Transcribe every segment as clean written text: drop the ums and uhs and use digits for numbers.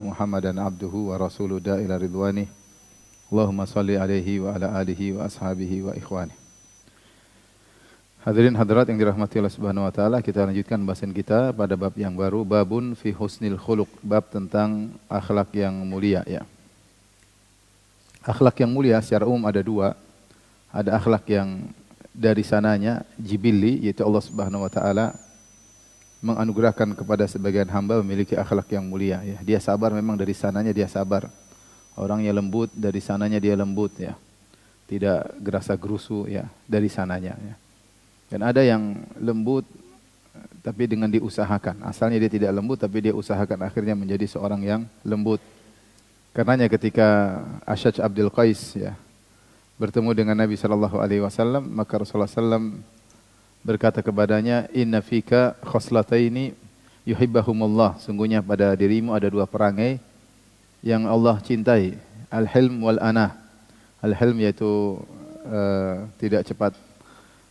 Muhammadan abduhu wa rasuluhu da ila ridwanih. Allahumma salli alaihi wa ala alihi wa ashabihi wa ikhwanih. Hadirin hadirat yang dirahmati Allah Subhanahu wa taala, kita lanjutkan bahasan kita pada bab yang baru, babun fi husnil khuluq, bab tentang akhlak yang mulia ya. Akhlak yang mulia secara umum ada dua. Ada akhlak yang dari sananya jibilli, yaitu Allah Subhanahu wa taala menganugerahkan kepada sebagian hamba memiliki akhlak yang mulia ya. Dia sabar, memang dari sananya dia sabar. Orangnya lembut, dari sananya dia lembut ya. Tidak gerasa gerusu ya, dari sananya ya. Dan ada yang lembut tapi dengan diusahakan. Asalnya dia tidak lembut tapi dia usahakan akhirnya menjadi seorang yang lembut. Karenanya ketika Asyaj Abdul Qais ya bertemu dengan Nabi sallallahu alaihi wasallam, maka Rasulullah sallam berkata kepadanya, "Inna fika khoslataini yuhibbahumullah." Sungguhnya pada dirimu ada dua perangai yang Allah cintai, al-hilm wal anah. Al-hilm yaitu tidak cepat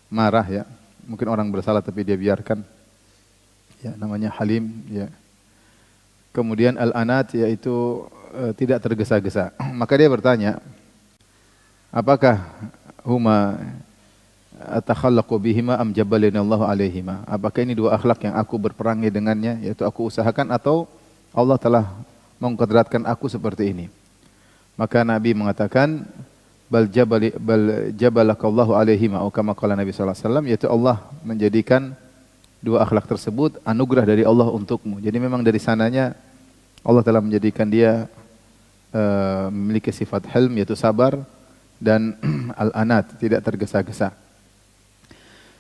marah ya. Mungkin orang bersalah tapi dia biarkan. Ya, namanya halim ya. Kemudian al-anat yaitu tidak tergesa-gesa. Maka dia bertanya, apakah huma atakhallaqu bihima am jabbalanallahu alaihima? Apakah ini dua akhlak yang aku berperangi dengannya, yaitu aku usahakan, atau Allah telah mengkodratkan aku seperti ini? Maka Nabi mengatakan bal jabalakallahu alaihima, atau kama qala Nabi sallallahu alaihi wasallam, yaitu Allah menjadikan dua akhlak tersebut anugerah dari Allah untukmu. Jadi memang dari sananya Allah telah menjadikan dia memiliki sifat hilm, yaitu sabar, dan al-anat, tidak tergesa-gesa.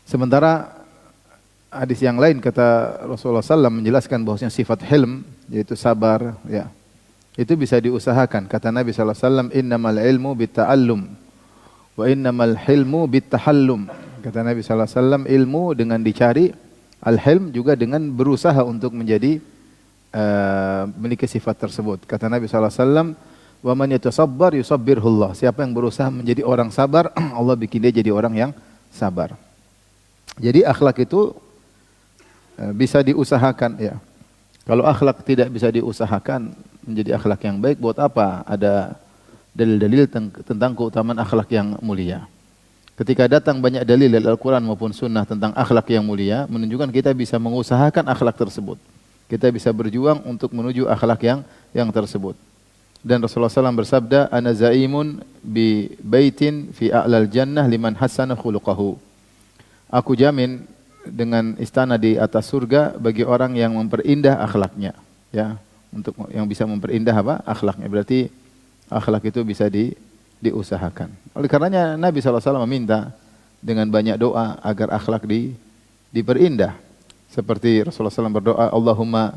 Sementara hadis yang lain kata Rasulullah SAW menjelaskan bahwasanya sifat hilm yaitu sabar ya, itu bisa diusahakan. Kata Nabi SAW, innamal ilmu bitta'allum wa innamal hilmu bittahallum. Kata Nabi SAW, ilmu dengan dicari, al-hilm juga dengan berusaha untuk menjadi memiliki sifat tersebut. Kata Nabi SAW, wa man yatasabbar yusabbirhullah. Siapa yang berusaha menjadi orang sabar, Allah bikin dia jadi orang yang sabar. Jadi akhlak itu bisa diusahakan ya. Kalau akhlak tidak bisa diusahakan menjadi akhlak yang baik, buat apa ada dalil-dalil tentang keutamaan akhlak yang mulia? Ketika datang banyak dalil dari Al-Quran maupun Sunnah tentang akhlak yang mulia, menunjukkan kita bisa mengusahakan akhlak tersebut. Kita bisa berjuang untuk menuju akhlak yang tersebut. Dan Rasulullah SAW bersabda, ana zaimun bi baitin fi a'lal jannah liman hassana khuluqahu. Aku jamin dengan istana di atas surga bagi orang yang memperindah akhlaknya, ya, untuk yang bisa memperindah apa? Akhlaknya. Berarti akhlak itu bisa diusahakan. Oleh karenanya Nabi SAW meminta dengan banyak doa agar akhlak diperindah. Seperti Rasulullah SAW berdoa, Allahumma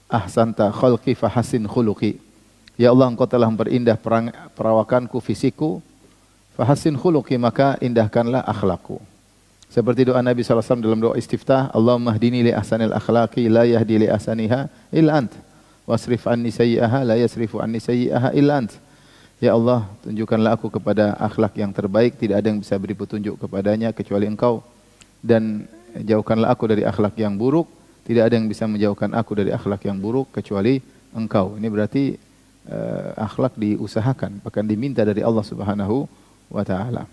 ahsanta khalqi fahasin khuluqi. Ya Allah, Engkau telah memperindah perawakanku, fisikku, fahasin khuluqi, maka indahkanlah akhlakku. Seperti doa Nabi SAW dalam doa istiftah, Allahumma hdini li ahsanil akhlaqi la yahdi li ahsaniha illa ant, wasrif anni sayyi'aha la yasrifu anni sayyi'aha illa ant. Ya Allah, tunjukkanlah aku kepada akhlak yang terbaik, tidak ada yang bisa beri petunjuk kepadanya kecuali Engkau, dan jauhkanlah aku dari akhlak yang buruk, tidak ada yang bisa menjauhkan aku dari akhlak yang buruk kecuali Engkau. Ini berarti akhlak diusahakan, bahkan diminta dari Allah Subhanahu wa taala.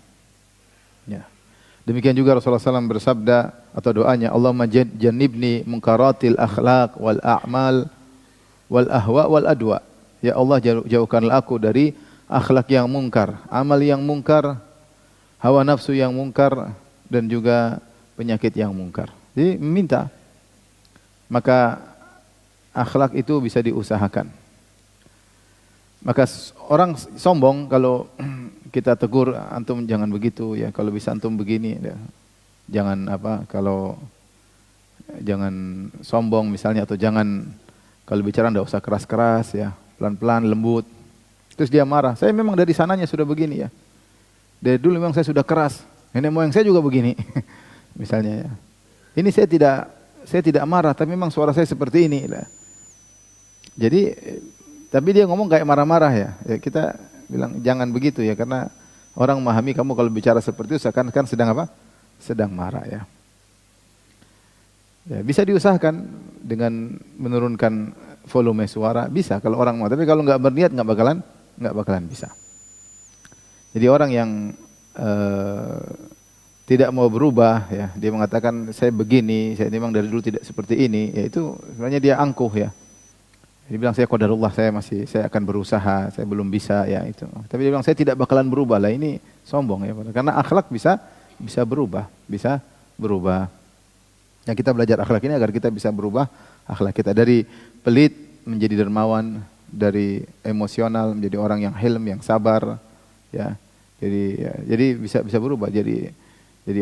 Ya. Demikian juga Rasulullah SAW bersabda atau doanya, Allahumma jannibni munkaratil akhlaq wal a'mal wal ahwa wal adwa. Ya Allah, jauhkanlah aku dari akhlak yang mungkar, amal yang mungkar, hawa nafsu yang mungkar, dan juga penyakit yang mungkar. Jadi meminta. Maka akhlak itu bisa diusahakan. Maka orang sombong kalau kita tegur, antum jangan begitu ya, kalau bisa antum begini ya. Jangan apa, kalau jangan sombong misalnya, atau jangan kalau bicara enggak usah keras-keras ya, pelan-pelan, lembut. Terus dia marah, saya memang dari sananya sudah begini ya. Dari dulu memang saya sudah keras. Nenek moyang saya juga begini. Misalnya ya. Ini saya tidak marah, tapi memang suara saya seperti ini. Jadi, tapi dia ngomong kayak marah-marah ya. Ya kita bilang jangan begitu ya, karena orang memahami kamu kalau bicara seperti itu seakan-akan sedang apa? Sedang marah ya. Ya, bisa diusahakan dengan menurunkan volume suara, bisa kalau orang mau. Tapi kalau nggak berniat nggak bakalan bisa. Jadi orang yang eh, tidak mau berubah, ya, dia mengatakan saya begini, saya memang dari dulu tidak seperti ini, ya itu sebenarnya dia angkuh ya. Dia bilang saya qadarullah, saya akan berusaha, saya belum bisa ya itu. Tapi dia bilang saya tidak bakalan berubah lah, ini sombong ya. Karena akhlak bisa berubah, bisa berubah. Yang kita belajar akhlak ini agar kita bisa berubah akhlak kita dari pelit menjadi dermawan, dari emosional menjadi orang yang hilm, yang sabar, ya. Jadi bisa berubah jadi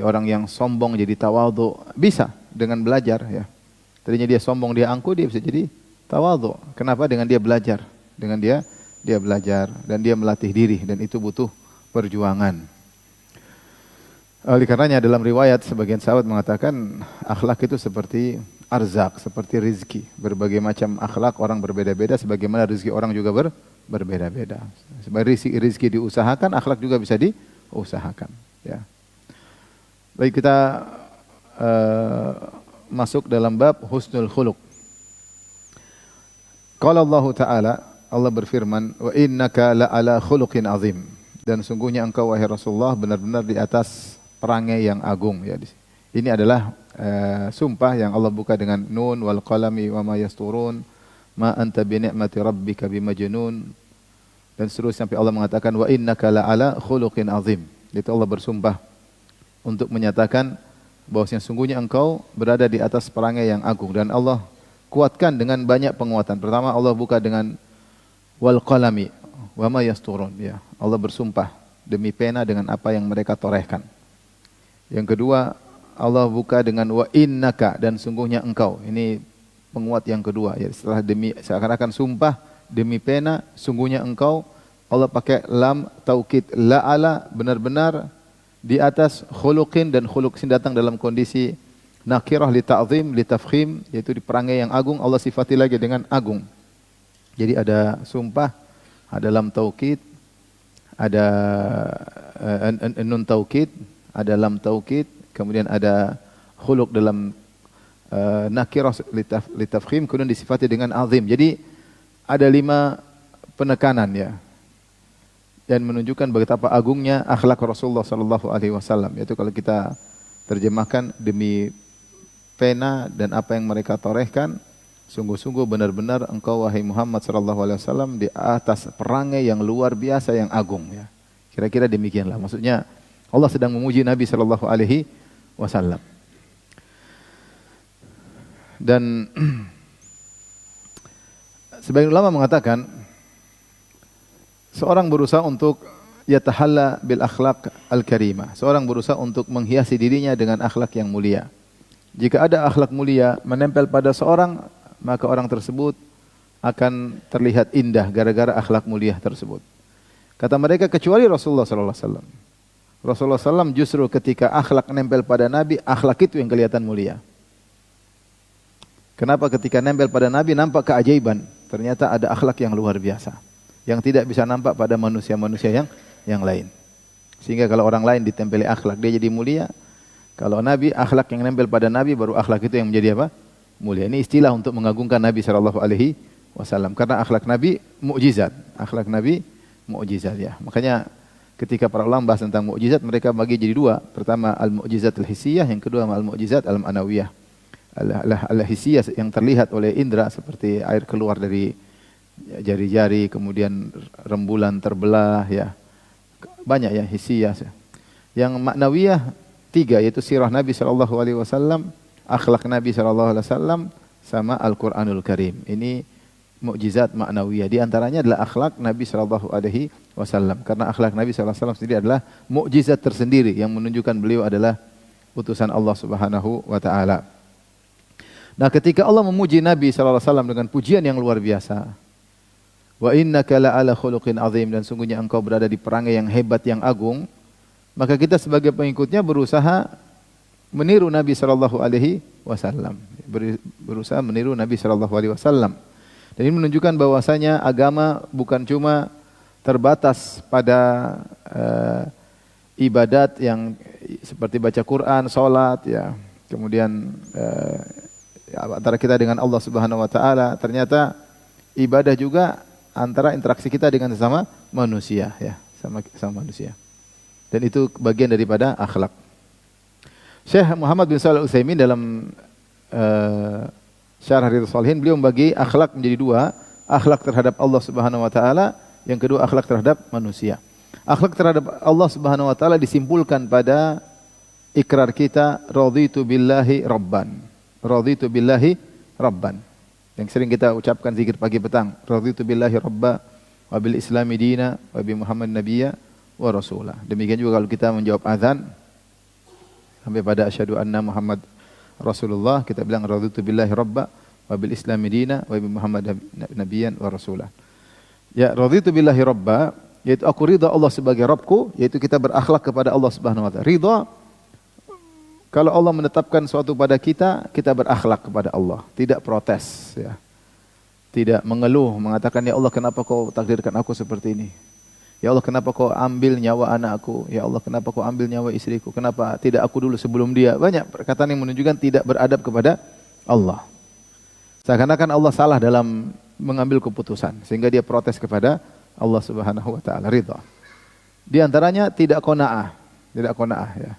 orang yang sombong jadi tawadhu, bisa dengan belajar ya. Tadinya dia sombong, dia angkuh, dia bisa jadi tawadhu. Kenapa? Dengan dia belajar. Dengan dia belajar dan dia melatih diri dan itu butuh perjuangan. Oleh karenanya dalam riwayat sebagian sahabat mengatakan akhlak itu seperti arzak, seperti rizki. Berbagai macam akhlak orang berbeda-beda sebagaimana rizki orang juga berbeda-beda. Sebagai rizki diusahakan, akhlak juga bisa diusahakan. Ya. Baik, kita masuk dalam bab husnul khuluq. Qala Allah Ta'ala, Allah berfirman, wa innaka la'ala khuluqin azim. Dan sungguhnya engkau wahai Rasulullah benar-benar di atas perangai yang agung. Ya. Ini adalah sumpah yang Allah buka dengan nun wal qalami wa ma yasturun ma anta bi ni'mati rabbika bimajnun. Dan seterusnya sampai Allah mengatakan wa innaka la'ala khuluqin azim. Itu Allah bersumpah untuk menyatakan bahwasanya sungguhnya engkau berada di atas perangai yang agung dan Allah kuatkan dengan banyak penguatan. Pertama Allah buka dengan wal qalami wa ma yasturun ya. Allah bersumpah demi pena dengan apa yang mereka torehkan. Yang kedua Allah buka dengan wa innaka dan sungguhnya engkau. Ini penguat yang kedua ya, setelah demi seakan-akan sumpah demi pena sungguhnya engkau, Allah pakai lam taukid la'ala, benar-benar di atas khuluqin, dan khuluq ini datang dalam kondisi nakirah li ta'zim li tafkhim, yaitu di perangai yang agung. Allah sifati lagi dengan agung. Jadi ada sumpah, ada lam taukid, ada nun taukid, ada lam taukid, kemudian ada khuluq dalam nakirah li tafkhim, kemudian disifati dengan azim. Jadi ada 5 penekanan ya, dan menunjukkan betapa agungnya akhlak Rasulullah sallallahu alaihi wasallam. Yaitu kalau kita terjemahkan demi pena dan apa yang mereka torehkan, sungguh-sungguh benar-benar engkau wahai Muhammad sallallahu alaihi wasallam di atas perangai yang luar biasa yang agung ya. Kira-kira demikianlah. Maksudnya Allah sedang memuji Nabi sallallahu alaihi wasallam. Dan sebagian ulama mengatakan seorang berusaha untuk yatahalla bil akhlaq al-karimah. Seorang berusaha untuk menghiasi dirinya dengan akhlak yang mulia. Jika ada akhlak mulia menempel pada seorang, maka orang tersebut akan terlihat indah gara-gara akhlak mulia tersebut. Kata mereka kecuali Rasulullah sallallahu alaihi wasallam. Rasulullah SAW justru ketika akhlak nempel pada Nabi, akhlak itu yang kelihatan mulia. Kenapa? Ketika nempel pada Nabi nampak keajaiban. Ternyata ada akhlak yang luar biasa, yang tidak bisa nampak pada manusia-manusia yang lain. Sehingga kalau orang lain ditempeli akhlak, dia jadi mulia. Kalau Nabi, akhlak yang nempel pada Nabi, baru akhlak itu yang menjadi apa? Mulia. Ini istilah untuk mengagungkan Nabi SAW. Karena akhlak Nabi mukjizat. Akhlak Nabi mukjizat ya. Makanya ketika para ulama bahas tentang mukjizat, mereka bagi jadi 2. Pertama al-mukjizat al-hissiyah, yang kedua al-mukjizat al-ma'nawiyah. Al-hissiyah yang terlihat oleh indera seperti air keluar dari jari-jari, kemudian rembulan terbelah ya. Banyak ya hissiyah. Yang ma'nawiyah 3, yaitu sirah Nabi sallallahu alaihi wasallam, akhlak Nabi sallallahu alaihi wasallam, sama Al-Qur'anul Karim. Ini mukjizat ma'nawiyah. Di antaranya adalah akhlak Nabi sallallahu alaihi wasallam. Karena akhlak Nabi sallallahu alaihi wasallam sendiri adalah mukjizat tersendiri yang menunjukkan beliau adalah utusan Allah Subhanahu wa taala. Nah, ketika Allah memuji Nabi sallallahu alaihi wasallam dengan pujian yang luar biasa, wa innaka la'ala khuluqin azim, dan sungguhnya engkau berada di perangai yang hebat yang agung, maka kita sebagai pengikutnya berusaha meniru Nabi sallallahu alaihi wasallam. Berusaha meniru Nabi sallallahu alaihi wasallam. Dan ini menunjukkan bahwasanya agama bukan cuma terbatas pada ibadat yang seperti baca Quran, salat ya, kemudian antara kita dengan Allah Subhanahu wa taala. Ternyata ibadah juga antara interaksi kita dengan sesama manusia, ya, sama manusia. Dan itu bagian daripada akhlak. Syekh Muhammad bin Shalih Al-Utsaimin dalam Syarah Riyadhus Shalihin, beliau membagi akhlak menjadi dua, akhlak terhadap Allah Subhanahu wa taala, yang kedua akhlak terhadap manusia. Akhlak terhadap Allah Subhanahu wa taala disimpulkan pada ikrar kita raditu billahi rabban. Raditu billahi rabban. Yang sering kita ucapkan zikir pagi petang, raditu billahi rabba wa bil islami dina wa bi Muhammad nabiyya wa rasulah. Demikian juga kalau kita menjawab azan sampai pada asyhadu anna Muhammad Rasulullah, kita bilang raditu billahi rabba wa bil islami dina wa bi Muhammad nabiyyan wa rasulah. Ya, raditu billahi rabba, yaitu aku ridha Allah sebagai Rabbku, yaitu kita berakhlak kepada Allah Subhanahu wa taala. Ridha, kalau Allah menetapkan suatu pada kita, kita berakhlak kepada Allah, tidak protes, ya. Tidak mengeluh, mengatakan ya Allah kenapa kau takdirkan aku seperti ini? Ya Allah kenapa kau ambil nyawa anakku? Ya Allah kenapa kau ambil nyawa istriku? Kenapa tidak aku dulu sebelum dia? Banyak perkataan yang menunjukkan tidak beradab kepada Allah. Seakan-akan Allah salah dalam mengambil keputusan, sehingga dia protes kepada Allah Subhanahu wa taala, ridha. Di antaranya tidak qanaah, ya.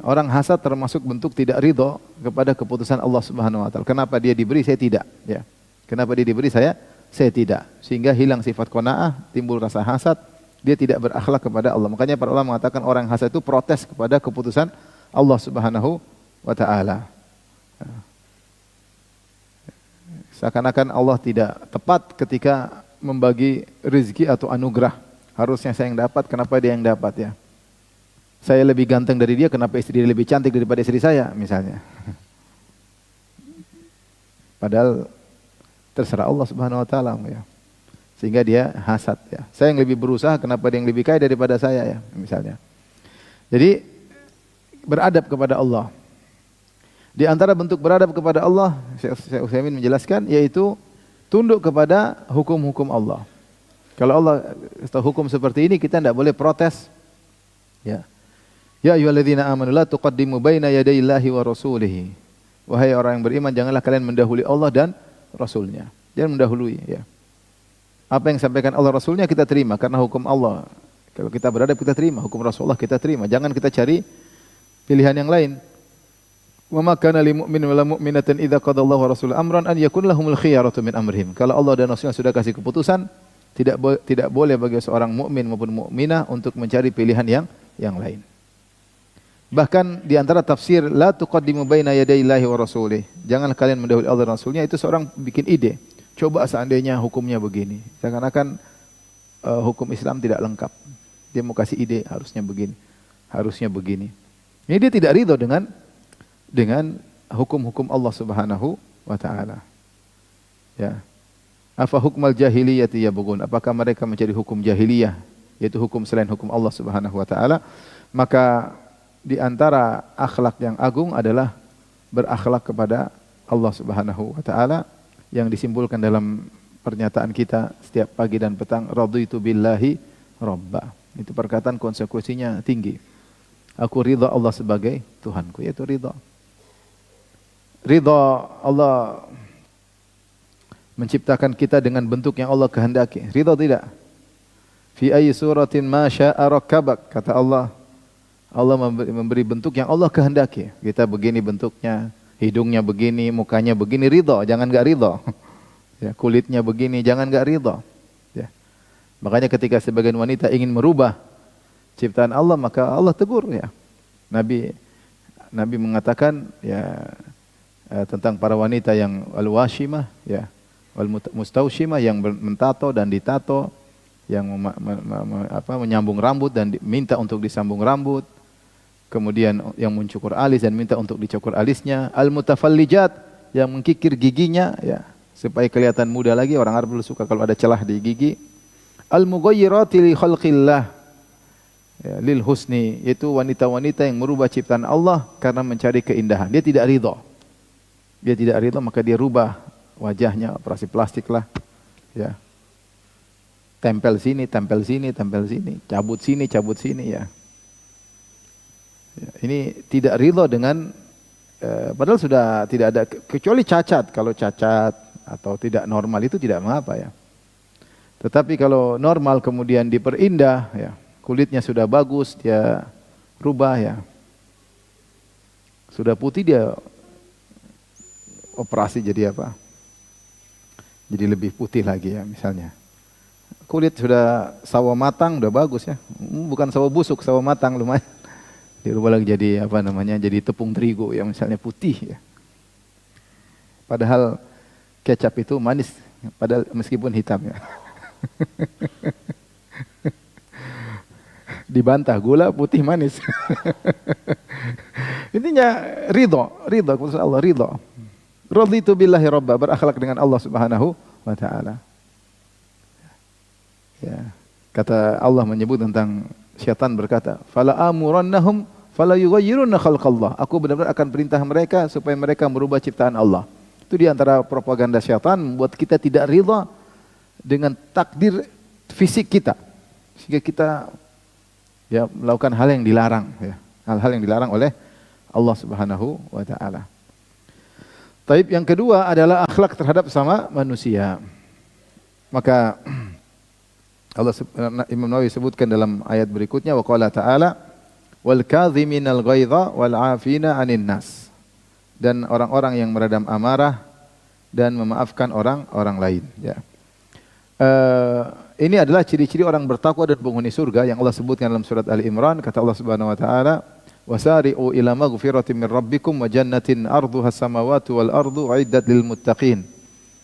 Orang hasad termasuk bentuk tidak ridha kepada keputusan Allah Subhanahu wa taala. Kenapa dia diberi saya tidak, ya. Kenapa dia diberi saya tidak. Sehingga hilang sifat qanaah, timbul rasa hasad, dia tidak berakhlak kepada Allah. Makanya para ulama mengatakan orang hasad itu protes kepada keputusan Allah Subhanahu wa taala. Seakan-akan Allah tidak tepat ketika membagi rezeki atau anugerah. Harusnya saya yang dapat, kenapa dia yang dapat, ya? Saya lebih ganteng dari dia, kenapa istri dia lebih cantik daripada istri saya, misalnya. Padahal terserah Allah Subhanahu wa taala, ya. Sehingga dia hasad, ya. Saya yang lebih berusaha, kenapa dia yang lebih kaya daripada saya, ya, misalnya. Jadi beradab kepada Allah. Di antara bentuk beradab kepada Allah, Syekh Utsaimin menjelaskan, yaitu tunduk kepada hukum-hukum Allah. Kalau Allah hukum seperti ini, kita tidak boleh protes. Ya. Ya ayyuhalladzina amanu la tuqaddimu baina yadayillahi wa rasulihi. Wahai orang yang beriman, janganlah kalian mendahului Allah dan Rasulnya. Jangan mendahului, ya. Apa yang disampaikan Allah Rasulnya kita terima karena hukum Allah. Kalau kita beradab kita terima, hukum Rasulullah kita terima. Jangan kita cari pilihan yang lain. Wa ma kana lil mu'minin wal mu'minatin idza qadallahu wa rasuluhu amran an yakun lahumul khiyaratu min amrihim. Kalau Allah dan Rasulnya sudah kasih keputusan, tidak boleh bagi seorang mukmin maupun mukminah untuk mencari pilihan yang lain. Bahkan di antara tafsir la tuqaddimu baina yadayillahi wa rasulih. Janganlah kalian mendahului Allah dan Rasulnya, itu seorang bikin ide. Coba seandainya hukumnya begini. Seakan-akan hukum Islam tidak lengkap. Dia mau kasih ide, harusnya begini. Harusnya begini. Ini dia tidak ridho dengan hukum-hukum Allah Subhanahu wa taala. Ya. Afa hukmal jahiliyati yabghun? Apakah mereka mencari hukum jahiliyah, yaitu hukum selain hukum Allah Subhanahu wa taala? Maka di antara akhlak yang agung adalah berakhlak kepada Allah Subhanahu wa taala yang disimpulkan dalam pernyataan kita setiap pagi dan petang, raditu billahi rabba. Itu perkataan konsekuensinya tinggi. Aku ridha Allah sebagai Tuhanku, yaitu ridha. Ridha Allah menciptakan kita dengan bentuk yang Allah kehendaki. Ridha tidak? Fi ayyi suratin ma syaa rakkabak, kata Allah. Allah memberi bentuk yang Allah kehendaki. Kita begini bentuknya, hidungnya begini, mukanya begini, ridha, jangan enggak ridha. Ya, kulitnya begini, jangan enggak ridha. Ya. Makanya ketika sebagian wanita ingin merubah ciptaan Allah, maka Allah tegur, ya. Nabi mengatakan, ya, tentang para wanita yang al-washimah, ya, wal mustaushimah, yang mentato dan ditato, yang menyambung rambut dan minta untuk disambung rambut. Kemudian yang mencukur alis dan minta untuk dicukur alisnya. Al-mutafallijat, yang mengkikir giginya, ya, supaya kelihatan muda lagi. Orang Arab dulu suka kalau ada celah di gigi. Al-mughayyirati li khalqillah, ya, lil husni, yaitu wanita-wanita yang merubah ciptaan Allah karena mencari keindahan. Dia tidak ridha. Dia tidak ridha, maka dia rubah wajahnya, operasi plastik lah, ya. Tempel sini, tempel sini, tempel sini, cabut sini, ya. Ya, ini tidak ridha dengan Padahal sudah tidak ada kecuali cacat. Kalau cacat atau tidak normal itu tidak mengapa ya. Tetapi kalau normal kemudian diperindah ya, kulitnya sudah bagus dia rubah ya. Sudah putih dia operasi jadi apa? Jadi lebih putih lagi ya misalnya. Kulit sudah sawo matang udah bagus ya. Bukan sawo busuk, sawo matang lumayan. Dirubah lagi jadi apa namanya? Jadi tepung terigu yang misalnya putih ya. Padahal kecap itu manis, padahal meskipun hitam ya. Dibantah gula putih manis. Intinya ridho kepada Allah, ridho. Raditu billahi robba, berakhlak dengan Allah Subhanahu wa taala. Ya. Kata Allah menyebut tentang syaitan berkata, "Fala amurannahum fala yughayyirunna khalqallah." Aku benar-benar akan perintah mereka supaya mereka merubah ciptaan Allah. Itu di antara propaganda syaitan membuat kita tidak ridha dengan takdir fisik kita. Sehingga kita ya melakukan hal yang dilarang ya. Hal-hal yang dilarang oleh Allah Subhanahu wa taala. Taib yang kedua adalah akhlak terhadap sama manusia. Maka Imam Nawawi sebutkan dalam ayat berikutnya wa qala ta'ala wal kadhiminal ghaidha wal 'afina 'anil nas. Dan orang-orang yang meredam amarah dan memaafkan orang lain ya. Ini adalah ciri-ciri orang bertakwa dan penghuni surga yang Allah sebutkan dalam surat Ali Imran. Kata Allah Subhanahu wa taala wasari'u ila maghfiratin min rabbikum wa jannatin arduha as-samawati wal ardu 'iddat lil muttaqin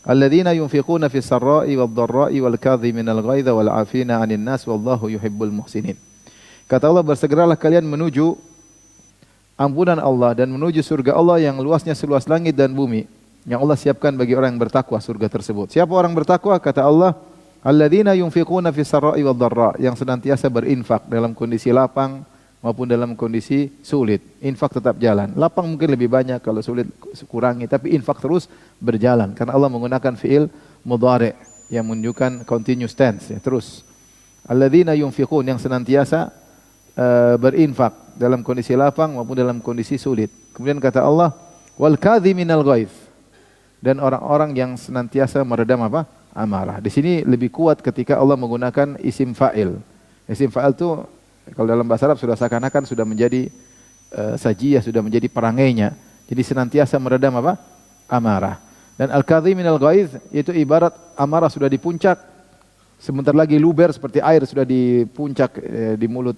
alladzina yunfiquna fis sarra'i wad dharra'i wal kadhiminal ghaidha wal 'afina 'anil nas wallahu yuhibbul muhsinin. Kata Allah, bersegeralah kalian menuju ampunan Allah dan menuju surga Allah yang luasnya seluas langit dan bumi, yang Allah siapkan bagi orang yang bertakwa surga tersebut. Siapa orang bertakwa? Kata Allah, alladzina yunfiquna fis sarra'i wad dharra, yang senantiasa berinfak dalam kondisi lapang maupun dalam kondisi sulit. Infak tetap jalan. Lapang mungkin lebih banyak, kalau sulit kurangi, tapi infak terus berjalan karena Allah menggunakan fiil mudhari' yang menunjukkan continuous tense ya, terus. Alladzina yunfiqun, yang senantiasa berinfak dalam kondisi lapang maupun dalam kondisi sulit. Kemudian kata Allah, wal kadhiminal ghaidh, dan orang-orang yang senantiasa meredam apa? Amarah. Di sini lebih kuat ketika Allah menggunakan isim fa'il. Isim fa'il itu kalau dalam bahasa Arab sudah seakan-akan sudah menjadi sajiyah, sudah menjadi perangainya. Jadi senantiasa meredam apa? Amarah. Dan al-kadhiminal ghaidh itu ibarat amarah sudah di puncak, sebentar lagi luber seperti air sudah di puncak di mulut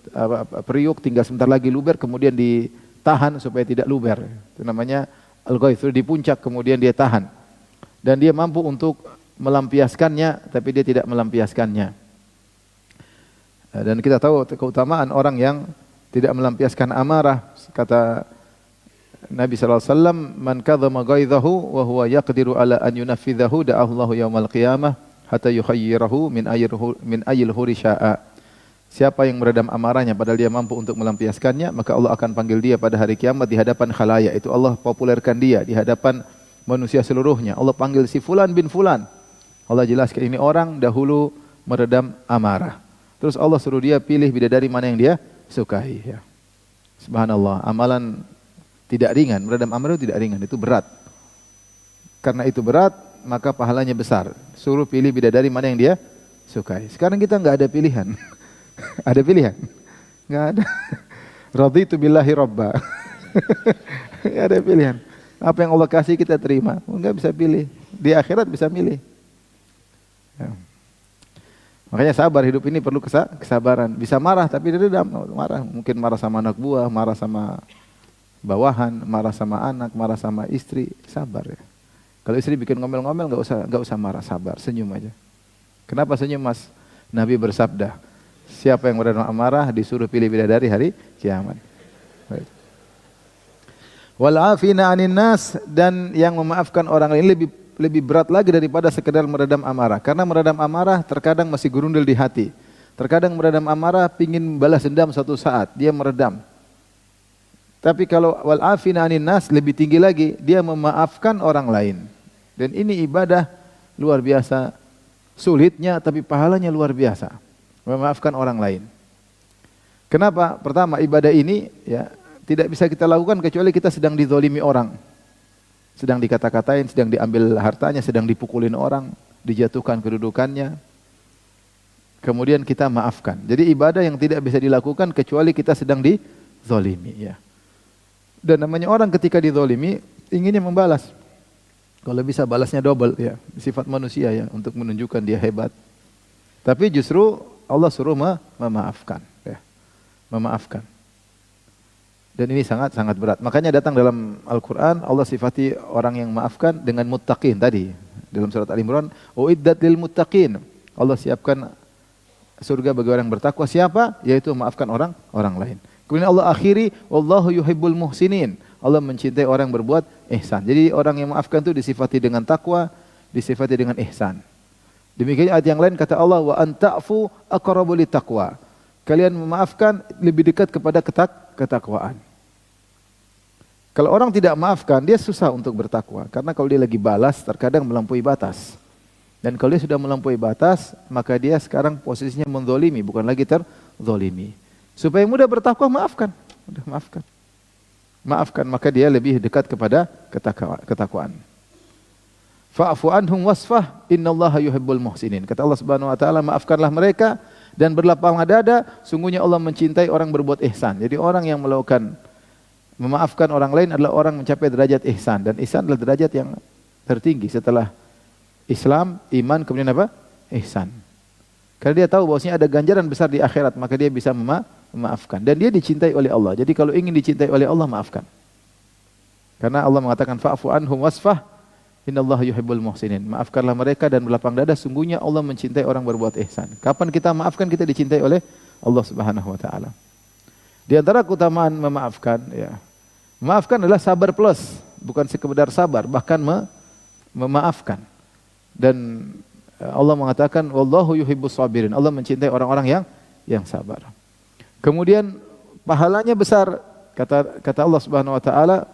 periuk, tinggal sebentar lagi luber, kemudian ditahan supaya tidak luber. Itu namanya al-ghaidh, sudah di puncak kemudian dia tahan. Dan dia mampu untuk melampiaskannya tapi dia tidak melampiaskannya. Dan kita tahu keutamaan orang yang tidak melampiaskan amarah. Kata Nabi SAW, man kadhama ghaidhahu wa huwa yaqdiru ala an yunaffidhahu da'allahu yawmal qiyamah hatta yukhayyirahu min ayyil huri sya'a. Siapa yang meredam amarahnya padahal dia mampu untuk melampiaskannya, maka Allah akan panggil dia pada hari kiamat di hadapan khalayak. Itu Allah populerkan dia di hadapan manusia seluruhnya. Allah panggil si fulan bin fulan. Allah jelaskan ini orang dahulu meredam amarah. Terus Allah suruh dia pilih bidadari mana yang dia sukai ya. Subhanallah, amalan tidak ringan, meredam amarah itu tidak ringan, itu berat. Karena itu berat, maka pahalanya besar. Suruh pilih bidadari mana yang dia sukai. Sekarang kita enggak ada pilihan. Ada pilihan? Enggak ada. Raditu billahi robba. Enggak ada pilihan. Apa yang Allah kasih kita terima. Enggak bisa pilih. Di akhirat bisa milih. Ya. Makanya sabar, hidup ini perlu kesabaran. Bisa marah tapi diredam. Marah, mungkin marah sama anak buah, marah sama bawahan, marah sama anak, marah sama istri, sabar ya. Kalau istri bikin ngomel-ngomel enggak usah marah, sabar, senyum aja. Kenapa senyum, Mas? Nabi bersabda, siapa yang meredam amarah disuruh pilih bidadari hari kiamat. Wal 'afina 'anil nas, dan yang memaafkan orang lain lebih berat lagi daripada sekedar meredam amarah. Karena meredam amarah terkadang masih gerundel di hati. Terkadang meredam amarah pingin balas dendam suatu saat, dia meredam. Tapi kalau wal 'afina 'anil nas lebih tinggi lagi, dia memaafkan orang lain. Dan ini ibadah luar biasa sulitnya tapi pahalanya luar biasa. Memaafkan orang lain. Kenapa? Pertama, ibadah ini ya tidak bisa kita lakukan kecuali kita sedang dizalimi orang. Sedang dikata-katain, sedang diambil hartanya, sedang dipukulin orang, dijatuhkan kedudukannya. Kemudian kita maafkan. Jadi ibadah yang tidak bisa dilakukan kecuali kita sedang dizalimi, ya. Dan namanya orang ketika dizalimi inginnya membalas. Kalau bisa balasnya double, ya. Sifat manusia, ya, untuk menunjukkan dia hebat. Tapi justru Allah suruh memaafkan, ya. Memaafkan. Dan ini sangat-sangat berat. Makanya datang dalam Al-Quran, Allah sifati orang yang maafkan dengan muttaqin tadi. Dalam surat Al-Imran, uiddat lil muttaqin. Allah siapkan surga bagi orang yang bertakwa. Siapa? Yaitu memaafkan orang lain. Kemudian Allah akhiri, wallahu yuhibbul muhsinin. Allah mencintai orang yang berbuat ihsan. Jadi orang yang memaafkan itu disifati dengan takwa, disifati dengan ihsan. Demikian ayat yang lain kata Allah, wa anta'fu aqrabu littaqwa. Kalian memaafkan lebih dekat kepada ketakwaan. Kalau orang tidak maafkan, dia susah untuk bertakwa. Karena kalau dia lagi balas, terkadang melampaui batas. Dan kalau dia sudah melampaui batas, maka dia sekarang posisinya menzolimi, bukan lagi terzolimi. Supaya mudah bertakwa, maafkan. Udah maafkan. Maafkan, maka dia lebih dekat kepada ketakwaan. Fa'fu anhum wasfah, innallaha yuhibbul muhsinin. Kata Allah Subhanahu wa taala, maafkanlah mereka dan berlapanglah dada, sungguhnya Allah mencintai orang berbuat ihsan. Jadi orang yang melakukan memaafkan orang lain adalah orang mencapai derajat ihsan, dan ihsan adalah derajat yang tertinggi setelah Islam, iman, kemudian apa? Ihsan. Karena dia tahu bahwasanya ada ganjaran besar di akhirat, maka dia bisa memaafkan dan dia dicintai oleh Allah. Jadi kalau ingin dicintai oleh Allah, maafkan. Karena Allah mengatakan fa'fu anhum wasfah, innallaha yuhibbul muhsinin. Maafkanlah mereka dan berlapang dada, sungguhnya Allah mencintai orang berbuat ihsan. Kapan kita maafkan, kita dicintai oleh Allah Subhanahu wa taala. Di antara keutamaan memaafkan, ya. Memaafkan adalah sabar plus, bukan sekedar sabar, bahkan memaafkan. Dan Allah mengatakan wallahu yuhibbus sabirin. Allah mencintai orang-orang yang sabar. Kemudian pahalanya besar. Kata Allah Subhanahu wa taala,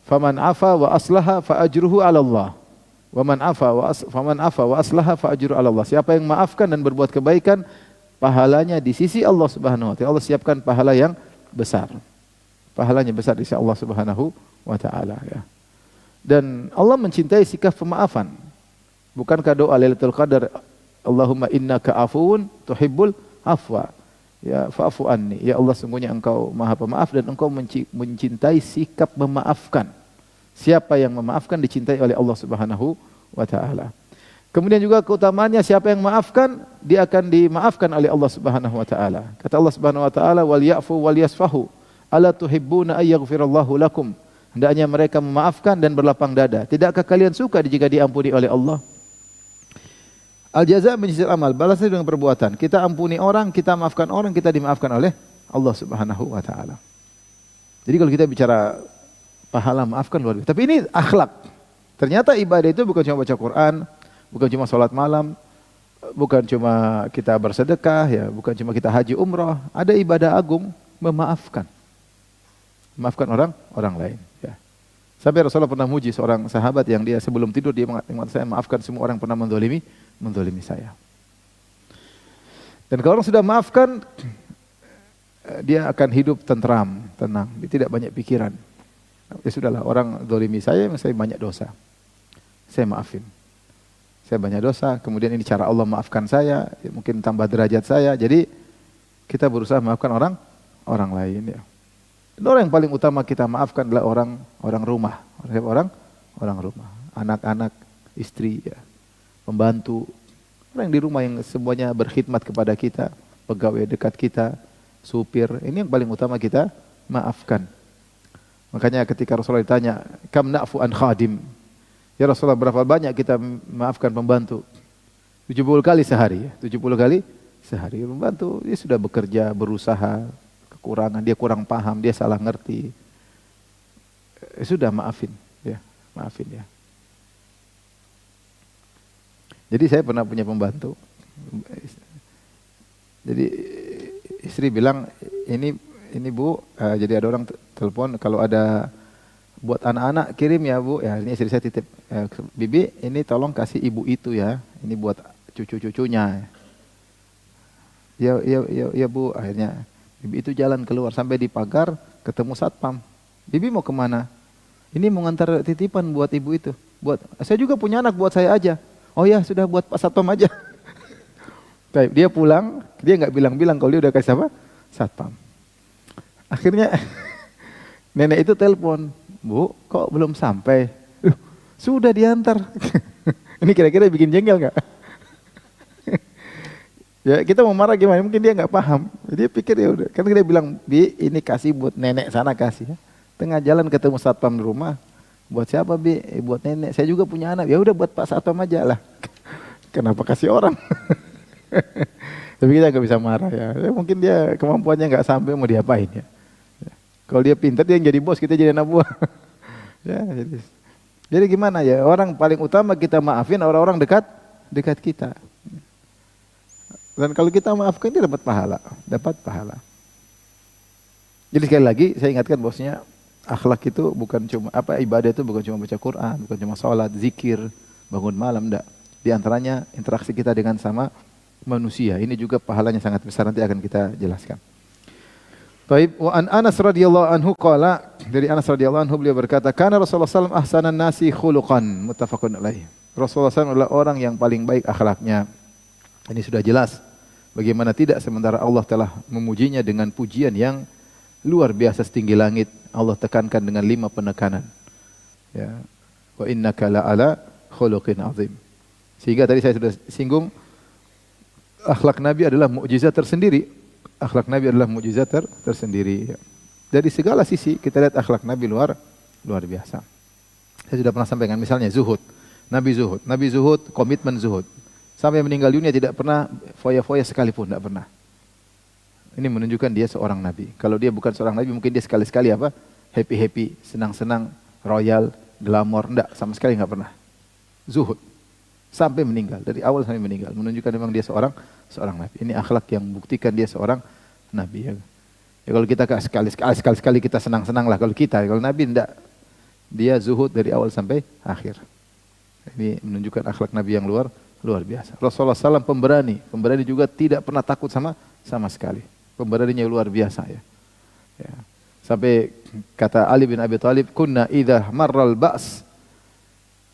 faman afa wa aslaha fa ajruhu 'ala Allah. Faman afa wa aslaha fa ajruhu 'ala Allah. Siapa yang maafkan dan berbuat kebaikan, pahalanya di sisi Allah Subhanahu wa taala. Allah siapkan pahala yang besar. Pahalanya besar di sisi Allah Subhanahu wa taala, ya. Dan Allah mencintai sikap pemaafan. Bukankah doa Lailatul Qadar, Allahumma innaka afuwun tuhibbul afwa, ya fa'fu anni. Ya Allah, sungguhnya Engkau Maha Pemaaf dan Engkau mencintai sikap memaafkan. Siapa yang memaafkan dicintai oleh Allah Subhanahu wa taala. Kemudian juga keutamaannya, siapa yang memaafkan, dia akan dimaafkan oleh Allah Subhanahu wa taala. Kata Allah Subhanahu wa taala, wal ya'fu wal yasfahu, ala tuhibbuna ay yaghfirallahu lakum. Hendaknya mereka memaafkan dan berlapang dada. Tidakkah kalian suka jika diampuni oleh Allah? Al-jaza' min jinsil amal, balasnya dengan perbuatan. Kita ampuni orang, kita maafkan orang, kita dimaafkan oleh Allah Subhanahu wa taala. Jadi kalau kita bicara pahala maafkan luar biasa. Tapi ini akhlak. Ternyata ibadah itu bukan cuma baca Quran, bukan cuma salat malam, bukan cuma kita bersedekah, ya, bukan cuma kita haji umrah. Ada ibadah agung, memaafkan. Memaafkan orang lain, ya. Sampai Rasulullah pernah muji seorang sahabat yang dia sebelum tidur dia mengatakan, saya maafkan semua orang yang pernah menzalimi saya. Dan kalau orang sudah maafkan, dia akan hidup tentram, tenang, dia tidak banyak pikiran. Ya sudahlah, orang zalimi saya banyak dosa, saya maafin. Saya banyak dosa, kemudian ini cara Allah maafkan saya, ya mungkin tambah derajat saya. Jadi kita berusaha maafkan orang lain, ya. Dan orang yang paling utama kita maafkan adalah orang rumah, anak-anak, istri, ya, pembantu, orang yang di rumah yang semuanya berkhidmat kepada kita, pegawai dekat kita, supir. Ini yang paling utama kita maafkan. Makanya ketika Rasulullah ditanya, kam na'fu an khadim? Ya Rasulullah, berapa banyak kita maafkan pembantu? 70 kali sehari, ya. 70 kali sehari. Pembantu dia sudah bekerja, berusaha, kekurangan, dia kurang paham, dia salah ngerti. Sudah maafin, ya, maafin, ya. Jadi saya pernah punya pembantu. Jadi istri bilang, ini Bu, jadi ada orang telepon kalau ada buat anak-anak kirim ya Bu. Ya, ini istri saya titip, Bibi, ini tolong kasih ibu itu ya. Ini buat cucu-cucunya. Ya Bu, akhirnya Bibi itu jalan keluar sampai di pagar ketemu satpam. Bibi mau kemana? Ini mau ngantar titipan buat ibu itu. Saya juga punya anak, buat saya aja. Oh ya sudah, buat Pak Satpam aja. Dia pulang, dia nggak bilang-bilang kalau dia udah kasih apa? Satpam. Akhirnya nenek itu telepon, Bu, kok belum sampai? Sudah diantar. Ini kira-kira bikin jengkel nggak? Ya kita mau marah gimana? Mungkin dia nggak paham. Dia pikir ya udah. Kan dia bilang, Bi, ini kasih buat nenek sana kasih. Tengah jalan ketemu satpam di rumah. Buat siapa, Bi? Buat nenek. Saya juga punya anak. Ya udah buat Pak Satpam aja lah. Kenapa kasih orang? Tapi kita nggak bisa marah ya. Mungkin dia kemampuannya nggak sampai, mau diapain ya. Kalau dia pintar dia yang jadi bos, kita jadi anak buah. Ya, jadi gimana ya? Orang paling utama kita maafin orang-orang dekat kita. Dan kalau kita maafkan dia dapat pahala. Jadi sekali lagi saya ingatkan bahwasanya akhlak itu bukan cuma ibadah itu bukan cuma baca Quran, bukan cuma salat, zikir, bangun malam, enggak. Di antaranya interaksi kita dengan sama manusia. Ini juga pahalanya sangat besar, nanti akan kita jelaskan. Baik, wa an Anas radhiyallahu anhu qala, dari Anas radhiyallahu anhu beliau berkata, kana Rasulullah sallallahu alaihi wasallam ahsanan nasi khuluqan, muttafaqun alaih. Rasulullah SAW adalah orang yang paling baik akhlaknya. Ini sudah jelas bagaimana tidak, sementara Allah telah memujinya dengan pujian yang luar biasa setinggi langit. Allah tekankan dengan 5 penekanan. Ya. Wa innaka la'ala khuluqin azim. Sehingga tadi saya sudah singgung, akhlak Nabi adalah mukjizat tersendiri. Akhlak Nabi adalah mukjizat tersendiri. Ya. Dari segala sisi kita lihat akhlak Nabi luar biasa. Saya sudah pernah sampaikan misalnya zuhud. Nabi zuhud, komitmen zuhud. Sampai meninggal dunia tidak pernah foya-foya sekalipun, tidak pernah. Ini menunjukkan dia seorang Nabi. Kalau dia bukan seorang Nabi, mungkin dia sekali-sekali happy-happy, senang-senang, royal, glamor, enggak, sama sekali enggak pernah. Zuhud. Sampai meninggal, dari awal sampai meninggal. Menunjukkan memang dia seorang Nabi. Ini akhlak yang buktikan dia seorang Nabi. Ya kalau kita sekali-sekali kita senang-senang lah. Kalau Nabi enggak. Dia zuhud dari awal sampai akhir. Ini menunjukkan akhlak Nabi yang luar biasa. Rasulullah SAW pemberani juga tidak pernah takut sama sekali. Pemberaninya luar biasa ya. Sampai kata Ali bin Abi Thalib, kunna idza marral ba's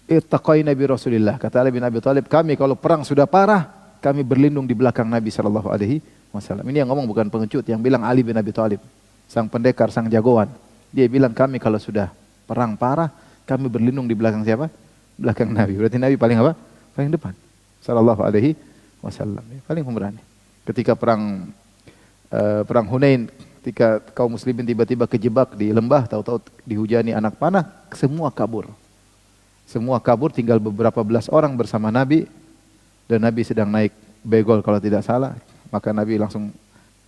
ittaqaina bi Rasulillah. Kata Ali bin Abi Thalib, kami kalau perang sudah parah, kami berlindung di belakang Nabi sallallahu alaihi wasallam. Ini yang ngomong bukan pengecut, yang bilang Ali bin Abi Thalib, sang pendekar, sang jagoan. Dia bilang kami kalau sudah perang parah, kami berlindung di belakang siapa? Belakang Nabi. Berarti Nabi paling apa? Paling depan. Sallallahu alaihi wasallam. Paling pemberani. Ketika perang Hunain, ketika kaum muslimin tiba-tiba kejebak di lembah, tahu-tahu dihujani anak panah, semua kabur. Tinggal beberapa belas orang bersama Nabi, dan Nabi sedang naik begol kalau tidak salah. Maka Nabi langsung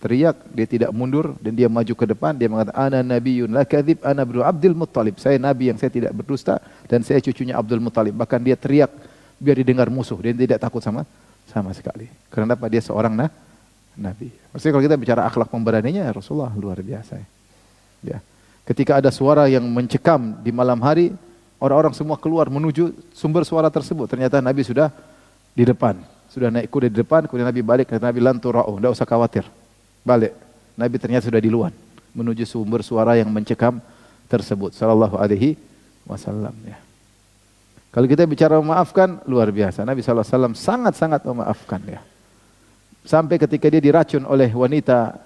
teriak, dia tidak mundur dan dia maju ke depan, dia mengatakan ana nabiyyun la kadzib ana ibnu Abdul Muttalib. Saya nabi yang saya tidak berdusta dan saya cucunya Abdul Muttalib. Bahkan dia teriak biar didengar musuh, dia tidak takut sama sekali. Karena apa? Dia seorang nabi. Maksudnya kalau kita bicara akhlak pemberaninya, Rasulullah luar biasa. Ya. Ketika ada suara yang mencekam di malam hari, orang-orang semua keluar menuju sumber suara tersebut. Ternyata Nabi sudah di depan, sudah naik kuda di depan. Kemudian Nabi balik, kata Nabi lan tura'u, tidak usah khawatir. Balik. Nabi ternyata sudah di luar menuju sumber suara yang mencekam tersebut. Sallallahu alaihi wasallam ya. Kalau kita bicara memaafkan, luar biasa. Nabi sallallahu alaihi wasallam sangat-sangat memaafkan ya. Sampai ketika dia diracun oleh wanita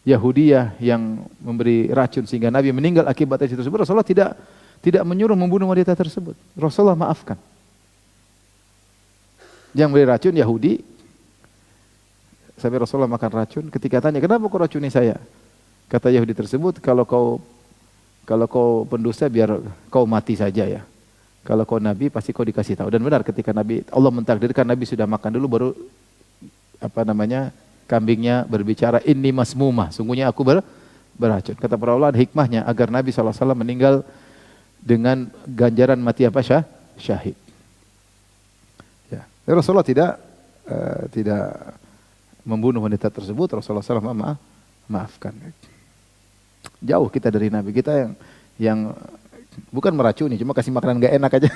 Yahudiyah yang memberi racun sehingga Nabi meninggal akibat itu tersebut, Rasulullah tidak menyuruh membunuh wanita tersebut. Rasulullah maafkan. Yang beri racun Yahudi, sampai Rasulullah makan racun. Ketika tanya, kenapa kau racuni saya? Kata Yahudi tersebut, kalau kau pendusta biar kau mati saja ya. Kalau kau Nabi pasti kau dikasih tahu. Dan benar ketika Allah mentakdirkan Nabi sudah makan dulu, baru kambingnya berbicara, inni masmumah, sungguhnya aku beracun. Kata para ulama hikmahnya agar Nabi SAW meninggal dengan ganjaran mati syahid. Ya. Rasulullah tidak membunuh wanita tersebut. Rasulullah SAW maafkan. Jauh kita dari Nabi kita yang bukan meracuni, cuma kasih makanan gak enak aja.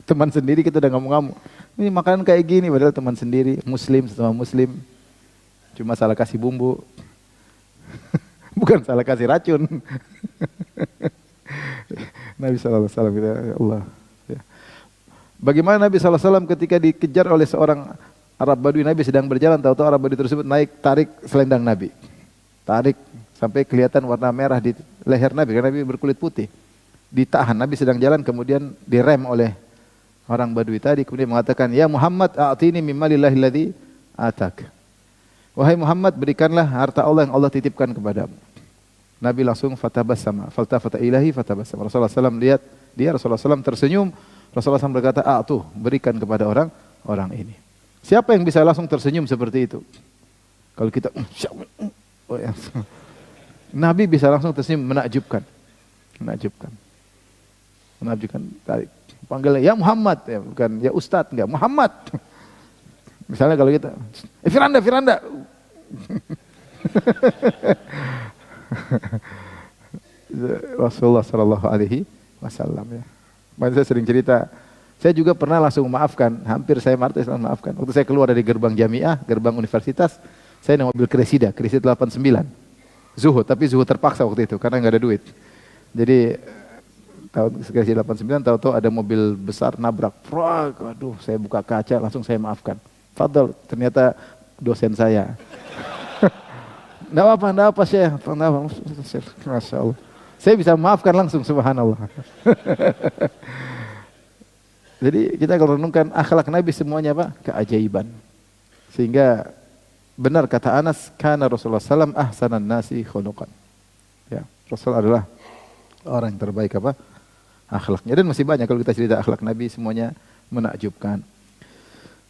Teman sendiri kita udah ngamuk-ngamuk. Ini makanan kayak gini, padahal teman sendiri, muslim, sesama muslim. Cuma salah kasih bumbu. Bukan salah kasih racun. Nabi sallallahu alaihi wasallam kita Allah. Ya. Bagaimana Nabi sallallahu alaihi wasallam ketika dikejar oleh seorang Arab Badui, Nabi sedang berjalan, tahu-tahu Arab Badui tersebut naik tarik selendang Nabi. Tarik sampai kelihatan warna merah di leher Nabi karena Nabi berkulit putih. Ditahan, Nabi sedang jalan kemudian direm oleh orang Badui tadi kemudian mengatakan, "Ya Muhammad, a'tini mimma lillahi alladhi atak." Wahai Muhammad, berikanlah harta Allah yang Allah titipkan kepadamu. Nabi langsung fatabassama, faltafata ilahi fatabassama. Rasulullah SAW lihat dia, Rasulullah SAW tersenyum. Rasulullah SAW berkata, "A'tuh, berikan kepada orang ini." Siapa yang bisa langsung tersenyum seperti itu? Kalau kita Nabi bisa langsung tersenyum, menakjubkan. Menakjubkan. Menakjubkan. Panggilnya ya Muhammad, ya bukan ya Ustadz, enggak, Muhammad. Misalnya kalau kita, Firanda. Rasulullah Shallallahu Alaihi Wasallam ya. Makanya saya sering cerita, saya juga pernah langsung memaafkan, hampir saya martir langsung memaafkan. Waktu saya keluar dari gerbang jamiah, gerbang universitas, saya naik mobil Cresida 89, zuhud, tapi zuhud terpaksa waktu itu karena nggak ada duit. Jadi tahun Cresida 89, tahu-tahu ada mobil besar nabrak, aduh, saya buka kaca, langsung saya maafkan. Fadl, ternyata dosen saya. Nggak apa, Syekh. Masya Allah. Saya bisa maafkan langsung, subhanallah. Jadi kita kalau renungkan akhlak Nabi semuanya apa? Keajaiban. Sehingga benar kata Anas, kana Rasulullah SAW ahsanan nasi khuluqan. Ya, Rasul adalah orang yang terbaik apa? Akhlaknya. Dan masih banyak kalau kita cerita akhlak Nabi semuanya menakjubkan.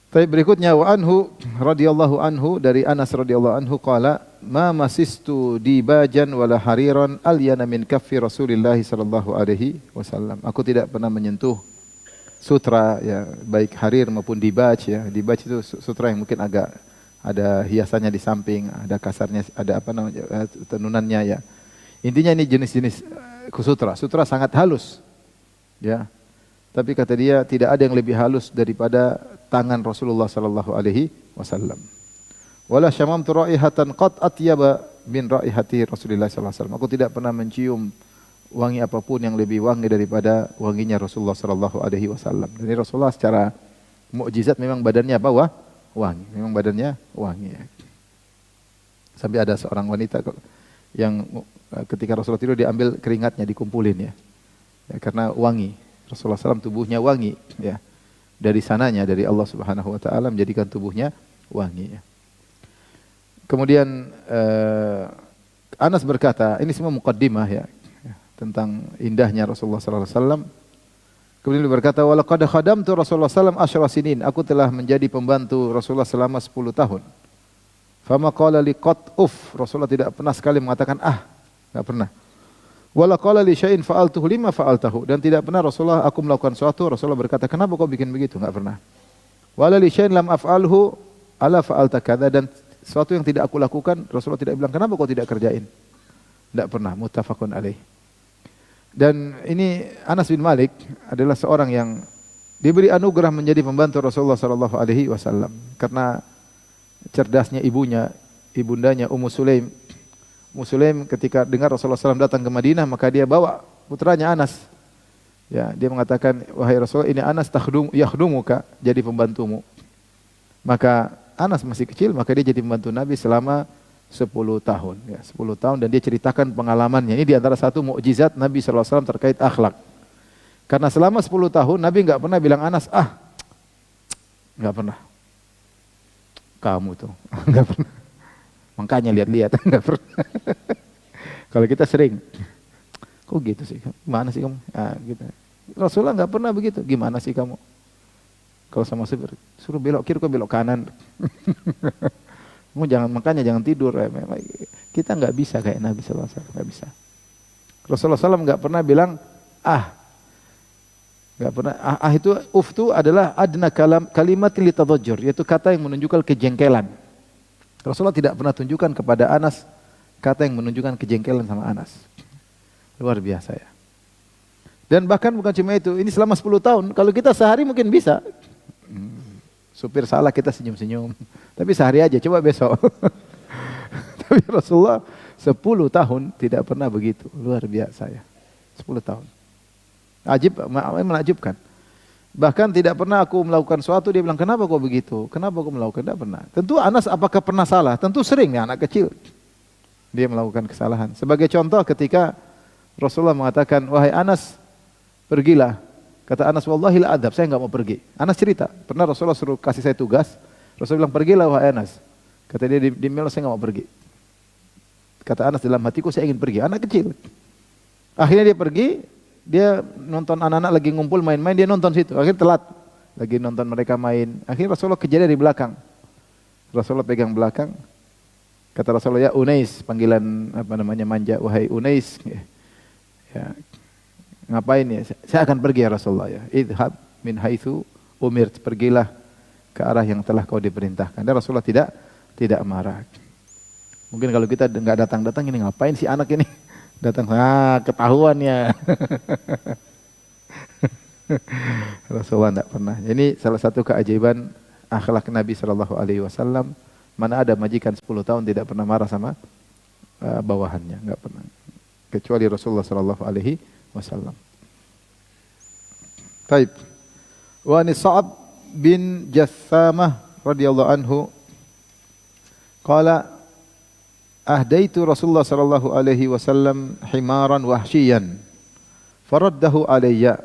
Tapi berikutnya wa anhu radhiyallahu anhu, dari Anas radhiyallahu anhu qala ma masistu dibajan wala hariran alyana min kaffi Rasulillah sallallahu alaihi wasallam. Aku tidak pernah menyentuh sutra ya, baik harir maupun dibaj ya. Dibaj itu sutra yang mungkin agak ada hiasannya di samping, ada kasarnya, ada apa namanya tenunannya ya. Intinya ini jenis-jenis sutra. Sutra sangat halus. Ya. Tapi kata dia tidak ada yang lebih halus daripada tangan Rasulullah sallallahu alaihi wasallam. Wala syamamtu raihatan qad atyaba min raihati Rasulillah sallallahu alaihi wasallam. Aku tidak pernah mencium wangi apapun yang lebih wangi daripada wanginya Rasulullah sallallahu alaihi wasallam. Jadi Rasulullah secara mukjizat memang badannya apa? Wangi. Memang badannya wangi. Sampai ada seorang wanita yang ketika Rasulullah tidur diambil keringatnya dikumpulin ya. Karena wangi. Rasulullah SAW tubuhnya wangi ya. Dari sananya, dari Allah Subhanahu wa taala menjadikan tubuhnya wangi ya. Kemudian Anas berkata, ini semua muqaddimah ya, tentang indahnya Rasulullah sallallahu alaihi wasallam. Kemudian dia berkata, "Wa laqad khadamtu Rasulullah sallallahu alaihi wasallam 10 sinin." Aku telah menjadi pembantu Rasulullah selama 10 tahun. Fama qala li qat Rasulullah tidak pernah sekali mengatakan enggak pernah. Wala qala li syai'in fa'altuhu lima fa'altahu, dan tidak pernah Rasulullah aku melakukan sesuatu Rasulullah berkata, "Kenapa kau bikin begitu?" Enggak pernah. Wala li syai'in lam af'alhu ala fa'alta kadza, dan sesuatu yang tidak aku lakukan Rasulullah tidak bilang, "Kenapa kau tidak kerjain?" Enggak pernah, muttafaqun alaih. Dan ini Anas bin Malik adalah seorang yang diberi anugerah menjadi pembantu Rasulullah sallallahu alaihi wasallam karena cerdasnya ibunya, ibundanya Ummu Sulaim. Ummu Sulaim ketika dengar Rasulullah SAW datang ke Madinah, maka dia bawa putranya Anas. Ya, dia mengatakan, "Wahai Rasulullah, ini Anas yakhdumuka, jadi pembantumu." Maka Anas masih kecil, maka dia jadi pembantu Nabi selama 10 tahun. Ya, 10 tahun, dan dia ceritakan pengalamannya. Ini di antara satu mukjizat Nabi SAW terkait akhlak. Karena selama 10 tahun Nabi enggak pernah bilang Anas, enggak pernah. Kamu tuh, enggak pernah. Makanya lihat-lihat, enggak pernah. Kalau kita sering, kok gitu sih? Gimana sih kamu? Gitu. Rasulullah enggak pernah begitu. Gimana sih kamu? Kalau sama supir, suruh belok kiri kok belok kanan. Makanya jangan tidur. Kita enggak bisa kayak Nabi sallallahu alaihi wasallam, enggak bisa. Rasulullah SAW enggak pernah bilang enggak pernah. Itu itu adalah adna kalimat litadajjur, yaitu kata yang menunjukkan kejengkelan. Rasulullah tidak pernah tunjukkan kepada Anas kata yang menunjukkan kejengkelan sama Anas. Luar biasa ya. Dan bahkan bukan cuma itu, ini selama 10 tahun, kalau kita sehari mungkin bisa. Supir salah kita senyum-senyum. Tapi sehari aja, coba besok. Tapi Rasulullah 10 tahun tidak pernah begitu. Luar biasa ya. 10 tahun. Menakjubkan. Bahkan tidak pernah aku melakukan sesuatu, dia bilang, kenapa kok begitu? Kenapa aku melakukan? Tidak pernah. Tentu Anas apakah pernah salah? Tentu sering ya, anak kecil. Dia melakukan kesalahan. Sebagai contoh ketika Rasulullah mengatakan, wahai Anas, pergilah. Kata Anas, wallahi la adhab, saya enggak mau pergi. Anas cerita, pernah Rasulullah suruh kasih saya tugas. Rasulullah bilang, pergilah wahai Anas. Kata dia di Milo, saya enggak mau pergi. Kata Anas, dalam hatiku saya ingin pergi. Anak kecil. Akhirnya dia pergi. Dia nonton anak-anak lagi ngumpul main-main, dia nonton situ. Akhirnya telat. Lagi nonton mereka main. Akhirnya Rasulullah kejar dia di belakang. Rasulullah pegang belakang. Kata Rasulullah, ya Unais, panggilan apa namanya manja, wahai Unais. Ya. Ngapain ya? Saya akan pergi ya Rasulullah ya. Idhab min haitsu umirt, pergilah ke arah yang telah kau diperintahkan. Dan Rasulullah tidak marah. Mungkin kalau kita enggak datang-datang ini ngapain sih anak ini? Datang, ketahuan ya. Rasulullah tidak pernah. Ini salah satu keajaiban akhlak Nabi Shallallahu Alaihi Wasallam. Mana ada majikan 10 tahun tidak pernah marah sama bawahannya, enggak pernah. Kecuali Rasulullah Shallallahu Alaihi Wasallam. Taib. Wa an Sa'ab bin Jassamah radhiyallahu anhu qala ahdaitu Rasulullah sallallahu alaihi wasallam himaran wahsyiyan faraddahu alayya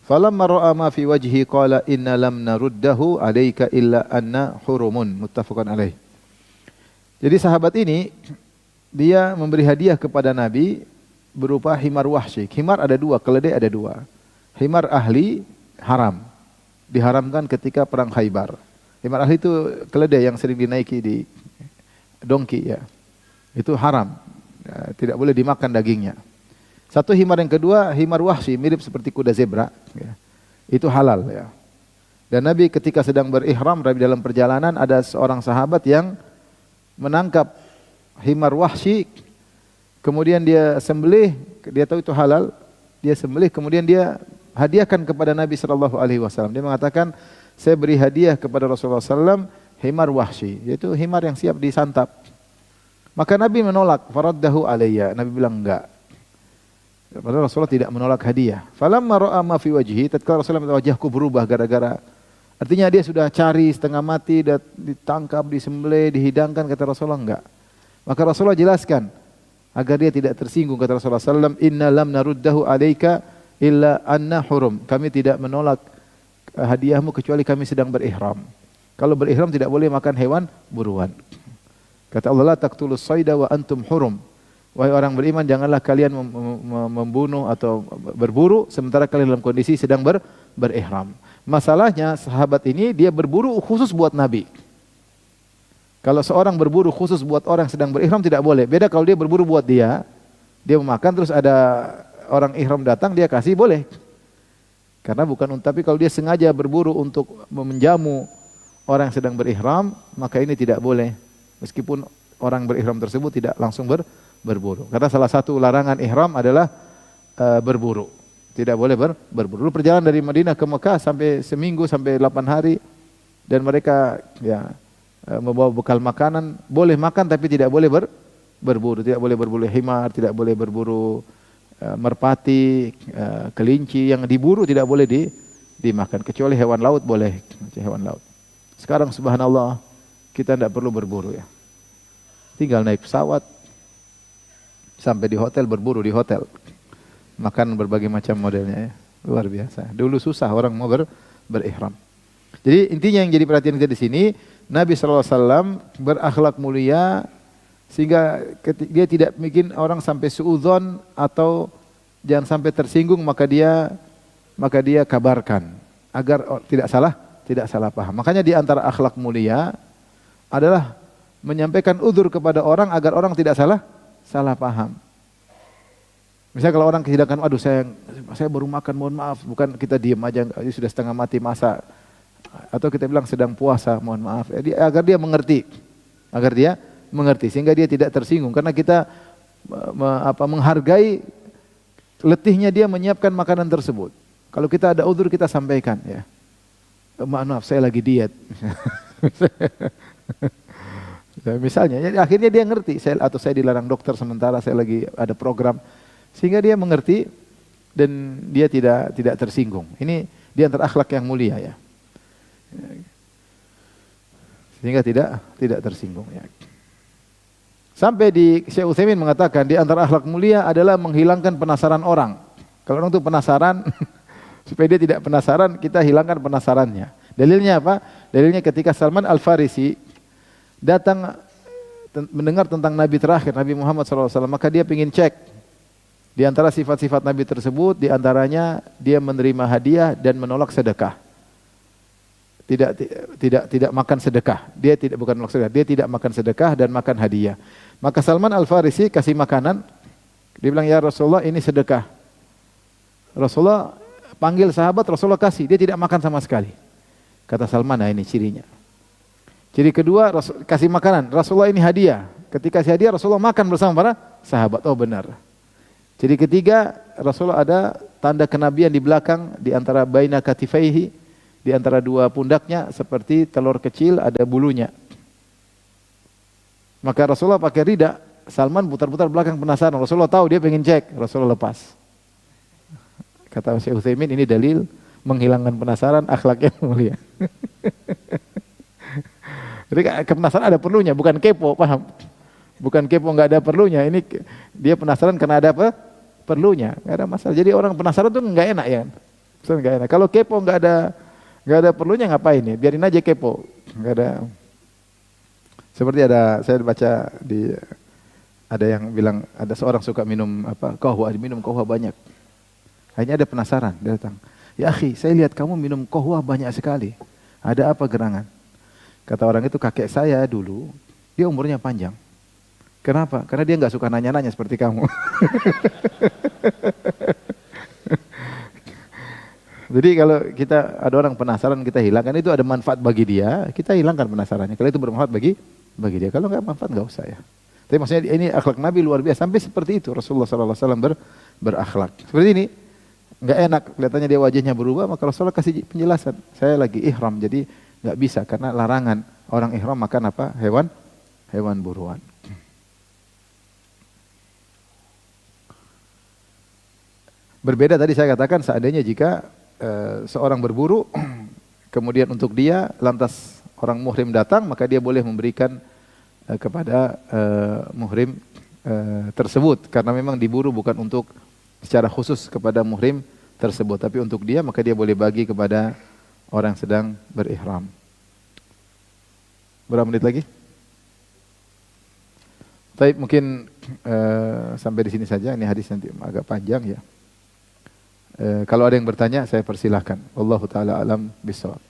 falamma ra'a ma fi wajhi qala inna lam naruddahu alayka illa anna hurumun, muttafaqun alaih. Jadi sahabat ini dia memberi hadiah kepada Nabi berupa himar wahsy. Himar ada dua, keledai ada dua. Himar ahli haram, diharamkan ketika perang Khaybar. Himar ahli itu keledai yang sering dinaiki di dongki ya. Itu haram, ya, tidak boleh dimakan dagingnya. Satu himar yang kedua, himar wahsy, mirip seperti kuda zebra, ya. Itu halal ya. Dan Nabi ketika sedang berihram dalam perjalanan ada seorang sahabat yang menangkap himar wahsy, kemudian dia sembelih, dia tahu itu halal, dia sembelih, kemudian dia hadiahkan kepada Nabi sallallahu alaihi wasallam. Dia mengatakan, saya beri hadiah kepada Rasulullah sallallahu himar wahsy, yaitu himar yang siap disantap. Maka Nabi menolak, faraddahu alayya. Nabi bilang enggak. Padahal Rasulullah tidak menolak hadiah. Falamma ra'a ma fi wajhi, tatkala Rasulullah melihat wajahku berubah gara-gara, artinya dia sudah cari setengah mati, ditangkap, disembelih, dihidangkan, kata Rasulullah enggak. Maka Rasulullah jelaskan agar dia tidak tersinggung, kata Rasulullah sallallahu alaihi wasallam, inna lam naruddahu alayka illa anna hurum. Kami tidak menolak hadiahmu kecuali kami sedang berihram. Kalau berihram tidak boleh makan hewan buruan. Kata Allah, la taqtulus sayda wa antum hurum. Wahai orang beriman, janganlah kalian membunuh atau berburu sementara kalian dalam kondisi sedang berihram. Masalahnya sahabat ini dia berburu khusus buat Nabi. Kalau seorang berburu khusus buat orang sedang berihram tidak boleh. Beda kalau dia berburu buat dia memakan terus ada orang ihram datang dia kasih boleh. Karena bukan, tapi kalau dia sengaja berburu untuk menjamu orang yang sedang berihram, maka ini tidak boleh. Meskipun orang berihram tersebut tidak langsung berburu. Karena salah satu larangan ihram adalah berburu. Tidak boleh berburu. Perjalanan dari Madinah ke Mekah sampai seminggu, sampai 8 hari. Dan mereka ya membawa bekal makanan. Boleh makan tapi tidak boleh berburu. Tidak boleh berburu himar, tidak boleh berburu merpati, kelinci. Yang diburu tidak boleh dimakan. Kecuali hewan laut boleh. Hewan laut. Sekarang subhanallah, kita tidak perlu berburu ya. Tinggal naik pesawat, sampai di hotel, berburu di hotel. Makan berbagai macam modelnya ya. Luar biasa. Dulu susah orang mau berihram. Jadi intinya yang jadi perhatian kita di sini, Nabi SAW berakhlak mulia, sehingga dia tidak bikin orang sampai suudzon atau jangan sampai tersinggung, maka dia kabarkan agar tidak salah paham. Makanya di antara akhlak mulia adalah menyampaikan udzur kepada orang agar orang tidak salah paham. Misalnya kalau orang kehilangan, aduh saya baru makan, mohon maaf. Bukan kita diam aja, sudah setengah mati masa. Atau kita bilang sedang puasa, mohon maaf. Agar dia mengerti, sehingga dia tidak tersinggung. Karena kita menghargai letihnya dia menyiapkan makanan tersebut. Kalau kita ada udzur kita sampaikan ya. Maaf saya lagi diet. Ya, misalnya, jadi akhirnya dia ngerti, atau saya dilarang dokter sementara saya lagi ada program, sehingga dia mengerti dan dia tidak tersinggung. Ini di antara akhlak yang mulia ya. Sehingga tidak tersinggung ya. Sampai di Syekh Utsaimin mengatakan di antara akhlak mulia adalah menghilangkan penasaran orang. Kalau orang itu penasaran supaya dia tidak penasaran, kita hilangkan penasarannya. Dalilnya apa? Dalilnya ketika Salman Al-Farisi datang mendengar tentang Nabi terakhir, Nabi Muhammad SAW, maka dia ingin cek di antara sifat-sifat Nabi tersebut, di antaranya dia menerima hadiah dan menolak sedekah. Tidak makan sedekah. Dia bukan menolak sedekah, dia tidak makan sedekah dan makan hadiah. Maka Salman Al-Farisi kasih makanan, dia bilang, ya Rasulullah ini sedekah. Rasulullah panggil sahabat, Rasulullah kasih, dia tidak makan sama sekali. Kata Salman, nah ini cirinya. Ciri kedua, kasih makanan, Rasulullah ini hadiah. Ketika kasih hadiah, Rasulullah makan bersama para sahabat. Oh benar. Ciri ketiga, Rasulullah ada tanda kenabian di belakang, di antara baina katifaihi, di antara dua pundaknya, seperti telur kecil ada bulunya. Maka Rasulullah pakai rida, Salman putar-putar belakang penasaran. Rasulullah tahu dia pengen cek, Rasulullah lepas. Kata Syekh Utsaimin, ini dalil menghilangkan penasaran, akhlak yang mulia. Jadi penasaran ada perlunya, bukan kepo, paham? Bukan kepo nggak ada perlunya. Ini dia penasaran karena ada apa? Perlunya, nggak ada masalah. Jadi orang penasaran tuh nggak enak ya, nggak enak. Kalau kepo nggak ada perlunya ngapain ya? Biarin aja kepo, nggak ada. Seperti saya baca ada yang bilang ada seorang suka minum qahwa, minum qahwa banyak. Akhirnya ada penasaran, dia datang. Ya akhi, saya lihat kamu minum qahwa banyak sekali. Ada apa gerangan? Kata orang itu, kakek saya dulu, dia umurnya panjang. Kenapa? Karena dia nggak suka nanya-nanya seperti kamu. Jadi kalau ada orang penasaran, kita hilangkan, itu ada manfaat bagi dia, kita hilangkan penasarannya. Kalau itu bermanfaat bagi dia, kalau nggak manfaat nggak usah ya. Tapi maksudnya ini akhlak Nabi luar biasa, sampai seperti itu Rasulullah SAW berakhlak. Seperti ini, nggak enak, kelihatannya dia wajahnya berubah, maka Rasulullah kasih penjelasan. Saya lagi ihram, jadi nggak bisa karena larangan orang ihram makan apa? Hewan buruan. Berbeda tadi saya katakan seandainya jika seorang berburu, kemudian untuk dia lantas orang muhrim datang, maka dia boleh memberikan kepada muhrim tersebut, karena memang diburu bukan untuk secara khusus kepada muhrim tersebut, tapi untuk dia, maka dia boleh bagi kepada orang yang sedang berihram. Berapa menit lagi? Baik, mungkin sampai di sini saja. Ini hadis nanti agak panjang ya. Kalau ada yang bertanya, saya persilahkan. Wallahu taala alam bishawab.